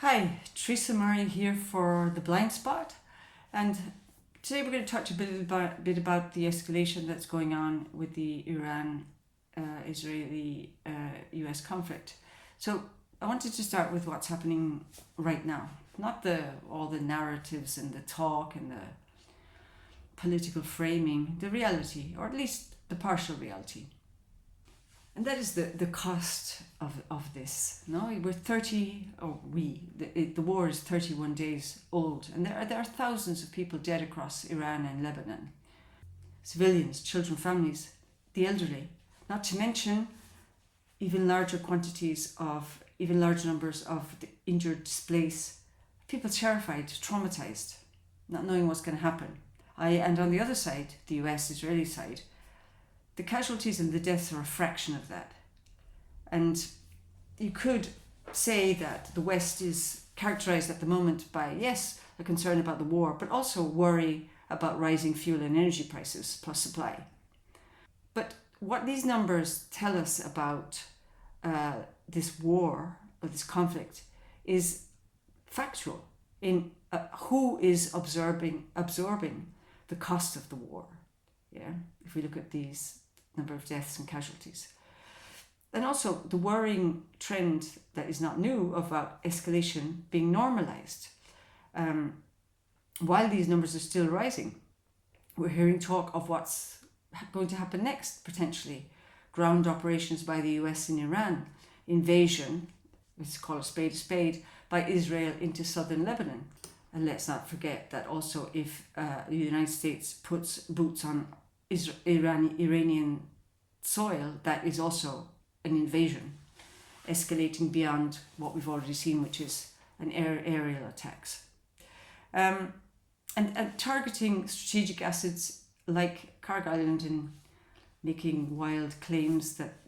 Hi, Teresa Murray here for The Blind Spot, and today we're going to touch a bit about the escalation that's going on with the Iran-Israeli-US conflict. So I wanted to start with what's happening right now, not all the narratives and the talk and the political framing, the reality, or at least the partial reality. And that is the cost of this. No, we're 30, or the war is 31 days old, and there are thousands of people dead across Iran and Lebanon. Civilians, children, families, the elderly, not to mention even larger numbers of the injured, displaced, people terrified, traumatized, not knowing what's going to happen. And on the other side, the US-Israeli side, the casualties and the deaths are a fraction of that. And you could say that the West is characterized at the moment by, yes, a concern about the war, but also worry about rising fuel and energy prices plus supply. But what these numbers tell us about this war or this conflict is factual in who is absorbing the cost of the war. Yeah, if we look at these number of deaths and casualties. And also the worrying trend that is not new about escalation being normalized. While these numbers are still rising, we're hearing talk of what's going to happen next, potentially. Ground operations by the US in Iran, invasion, let's call a spade, by Israel into southern Lebanon. And let's not forget that also if the United States puts boots on Iranian soil, that is also an invasion, escalating beyond what we've already seen, which is an aerial attacks. And targeting strategic assets like Cargill Island and making wild claims that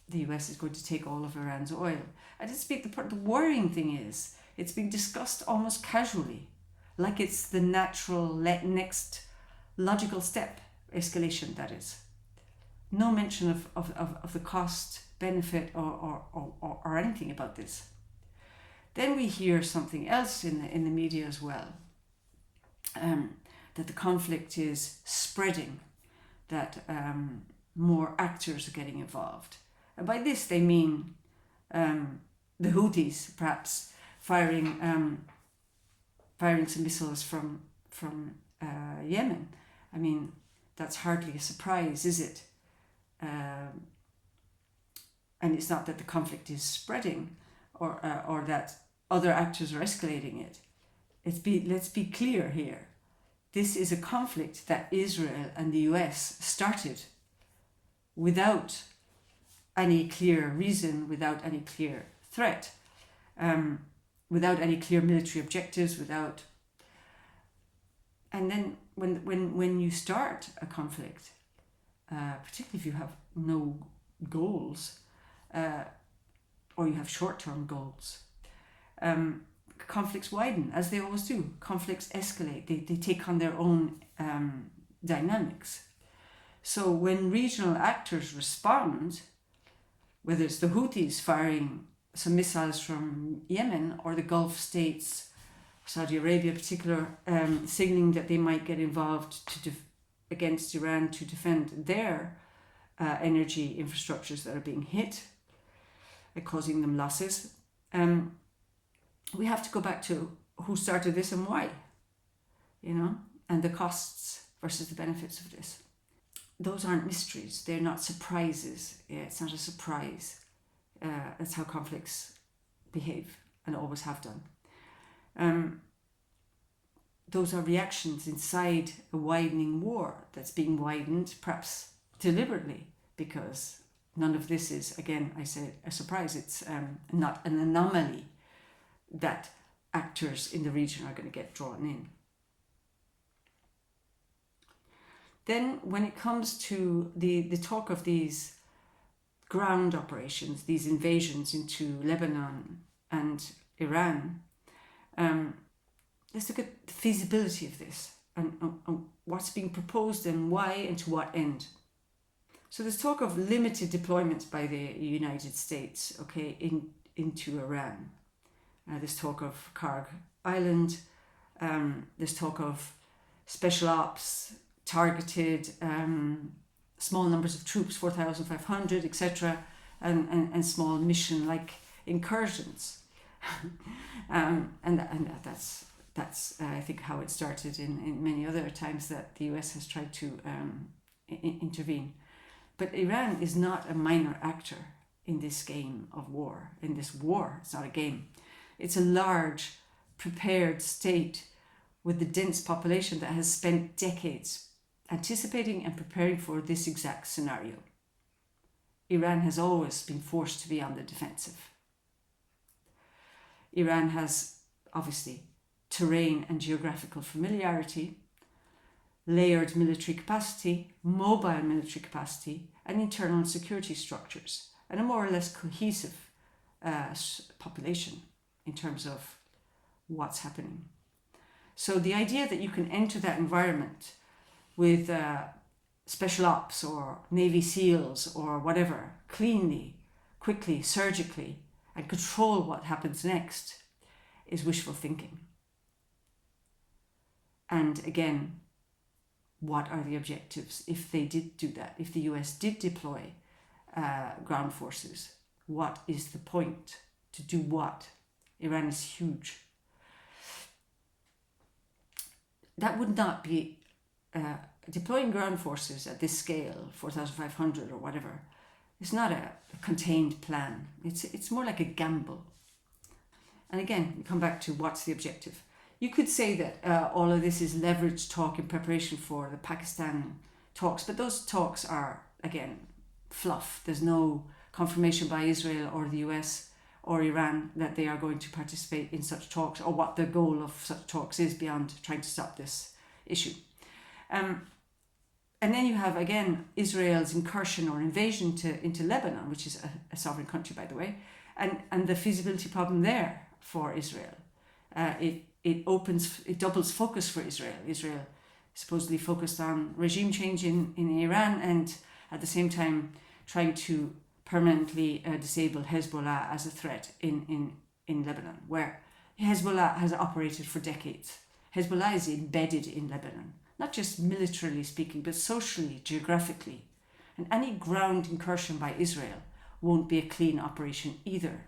the US is going to take all of Iran's oil. And the worrying thing is, it's being discussed almost casually, like it's the natural next logical step. Escalation, that is. No mention of the cost, benefit, or anything about this. Then we hear something else in the media as well, that the conflict is spreading, that more actors are getting involved. And by this they mean the Houthis perhaps firing some missiles from Yemen. I mean, that's hardly a surprise, is it? And it's not that the conflict is spreading or that other actors are escalating it. Let's be clear here. This is a conflict that Israel and the US started without any clear reason, without any clear threat, without any clear military objectives, and then when you start a conflict, particularly if you have no goals, or you have short-term goals, conflicts widen, as they always do. Conflicts escalate. They take on their own dynamics. So when regional actors respond, whether it's the Houthis firing some missiles from Yemen or the Gulf states, Saudi Arabia in particular, signaling that they might get involved against Iran to defend their energy infrastructures that are being hit, causing them losses. We have to go back to who started this and why, and the costs versus the benefits of this. Those aren't mysteries. They're not surprises. Yeah, it's not a surprise. That's how conflicts behave and always have done. Those are reactions inside a widening war that's being widened, perhaps deliberately, because none of this is, again, I say, a surprise. It's not an anomaly that actors in the region are going to get drawn in. Then when it comes to the talk of these ground operations, these invasions into Lebanon and Iran, let's look at the feasibility of this and what's being proposed and why and to what end. So there's talk of limited deployments by the United States, into Iran. There's talk of Karg Island. There's talk of special ops, targeted small numbers of troops, 4,500, etc., and small mission-like incursions. And that's I think how it started in many other times that the US has tried to intervene. But Iran is not a minor actor in this game of war. In this war, it's not a game. It's a large, prepared state with a dense population that has spent decades anticipating and preparing for this exact scenario. Iran has always been forced to be on the defensive. Iran has, obviously, terrain and geographical familiarity, layered military capacity, mobile military capacity, and internal security structures, and a more or less cohesive population in terms of what's happening. So the idea that you can enter that environment with special ops or Navy SEALs or whatever, cleanly, quickly, surgically, and control what happens next is wishful thinking. And again, what are the objectives if they did do that? If the US did deploy ground forces, what is the point? To do what? Iran is huge. That would not be deploying ground forces at this scale, 4,500 or whatever. It's not a contained plan. It's more like a gamble. And again, we come back to what's the objective. You could say that all of this is leveraged talk in preparation for the Pakistan talks, but those talks are, again, fluff. There's no confirmation by Israel or the US or Iran that they are going to participate in such talks or what the goal of such talks is beyond trying to stop this issue. And then you have, again, Israel's incursion or invasion into Lebanon, which is a sovereign country, by the way, and the feasibility problem there for Israel. It doubles focus for Israel. Israel supposedly focused on regime change in Iran and at the same time trying to permanently disable Hezbollah as a threat in Lebanon, where Hezbollah has operated for decades. Hezbollah is embedded in Lebanon, not just militarily speaking, but socially, geographically. And any ground incursion by Israel won't be a clean operation either.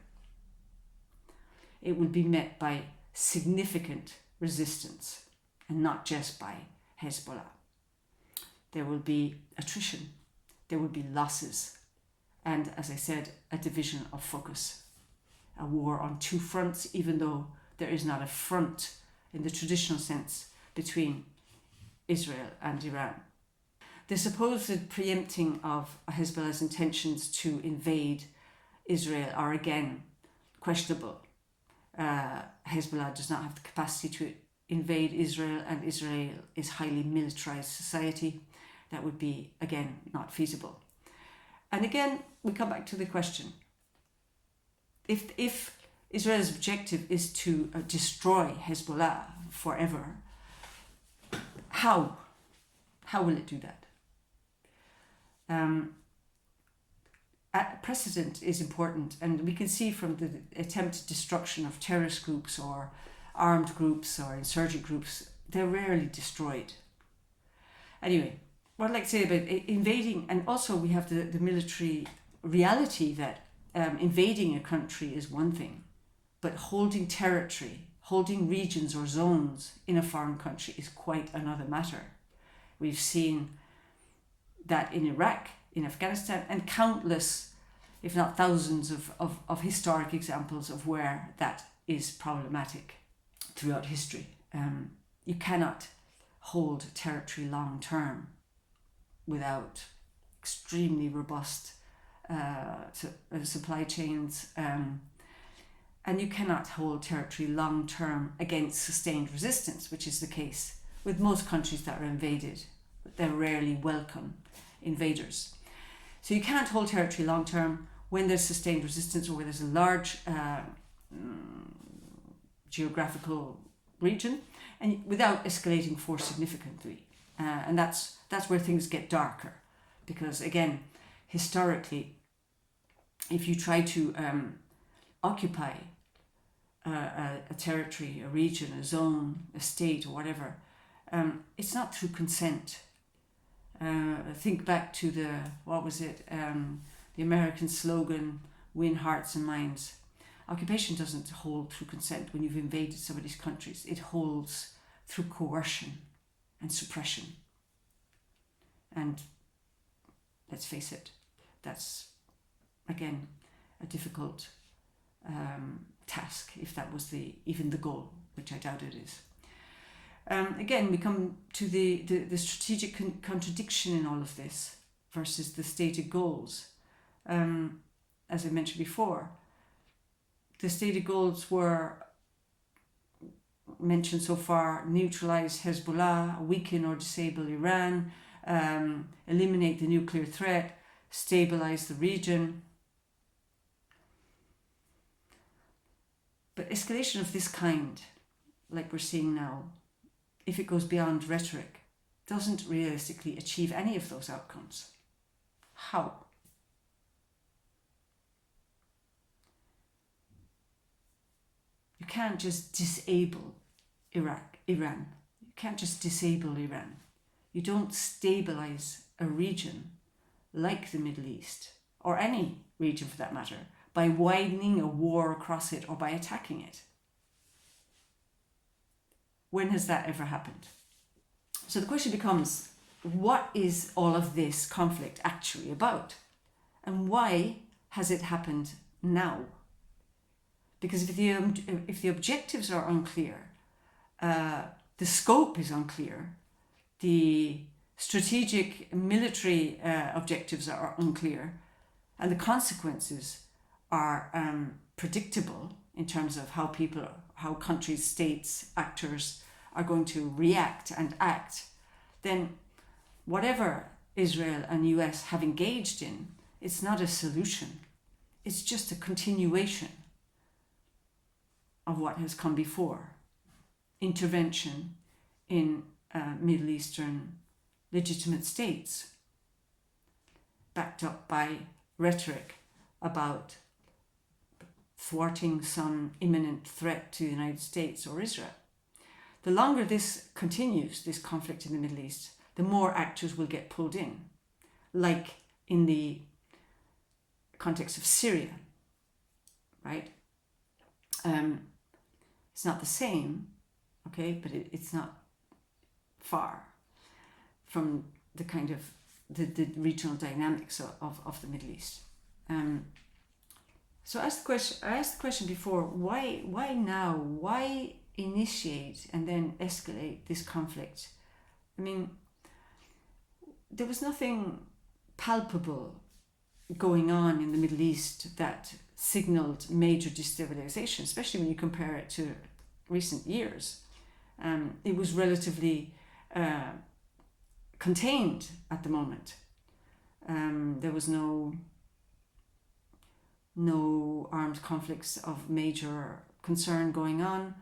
It will be met by significant resistance and not just by Hezbollah. There will be attrition, there will be losses, and as I said, a division of focus. A war on two fronts, even though there is not a front in the traditional sense between Israel and Iran. The supposed preempting of Hezbollah's intentions to invade Israel are again questionable. Hezbollah does not have the capacity to invade Israel, and Israel is a highly militarized society. That would be, again, not feasible. And again, we come back to the question. If Israel's objective is to destroy Hezbollah forever, how will it do that? Precedent is important, and we can see from the attempted destruction of terrorist groups or armed groups or insurgent groups, they're rarely destroyed. Anyway, what I'd like to say about invading, and also we have the military reality that invading a country is one thing, but holding territory, holding regions or zones in a foreign country is quite another matter. We've seen that in Iraq, in Afghanistan, and countless, if not thousands, of historic examples of where that is problematic throughout history. You cannot hold territory long term without extremely robust supply chains, and you cannot hold territory long term against sustained resistance, which is the case with most countries that are invaded. They're rarely welcome invaders. So you can't hold territory long term when there's sustained resistance or where there's a large geographical region, and without escalating force significantly. And that's where things get darker, because again, historically, if you try to occupy a territory, a region, a zone, a state, or whatever, it's not through consent. Think back to the American slogan, "Win hearts and minds." Occupation doesn't hold through consent when you've invaded somebody's countries. It holds through coercion and suppression. And let's face it, that's, again, a difficult task, if that was even the goal, which I doubt it is. Again, we come to the strategic contradiction in all of this versus the stated goals. As I mentioned before, the stated goals were mentioned so far: neutralize Hezbollah, weaken or disable Iran, eliminate the nuclear threat, stabilize the region. But escalation of this kind, like we're seeing now, if it goes beyond rhetoric, doesn't realistically achieve any of those outcomes. How? You can't just disable Iran. You can't just disable Iran. You don't stabilize a region like the Middle East, or any region for that matter, by widening a war across it or by attacking it. When has that ever happened? So the question becomes, what is all of this conflict actually about? And why has it happened now? Because if the objectives are unclear, the scope is unclear, the strategic military objectives are unclear, and the consequences are predictable in terms of how countries, states, actors are going to react and act, then whatever Israel and US have engaged in, it's not a solution. It's just a continuation of what has come before. Intervention in Middle Eastern legitimate states, backed up by rhetoric about thwarting some imminent threat to the United States or Israel. The longer this continues, this conflict in the Middle East, the more actors will get pulled in, like in the context of Syria, right? It's not the same, okay, but it's not far from the kind of the regional dynamics of the Middle East. So I asked the question before, why now? Why initiate and then escalate this conflict? I mean, there was nothing palpable going on in the Middle East that signaled major destabilization, especially when you compare it to recent years. It was relatively contained at the moment. There was no armed conflicts of major concern going on.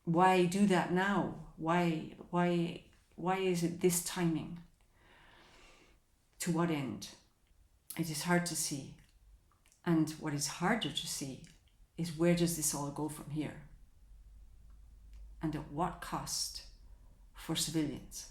Why do that now? Why is it this timing? To what end? It is hard to see. And what is harder to see is, where does this all go from here? And at what cost for civilians?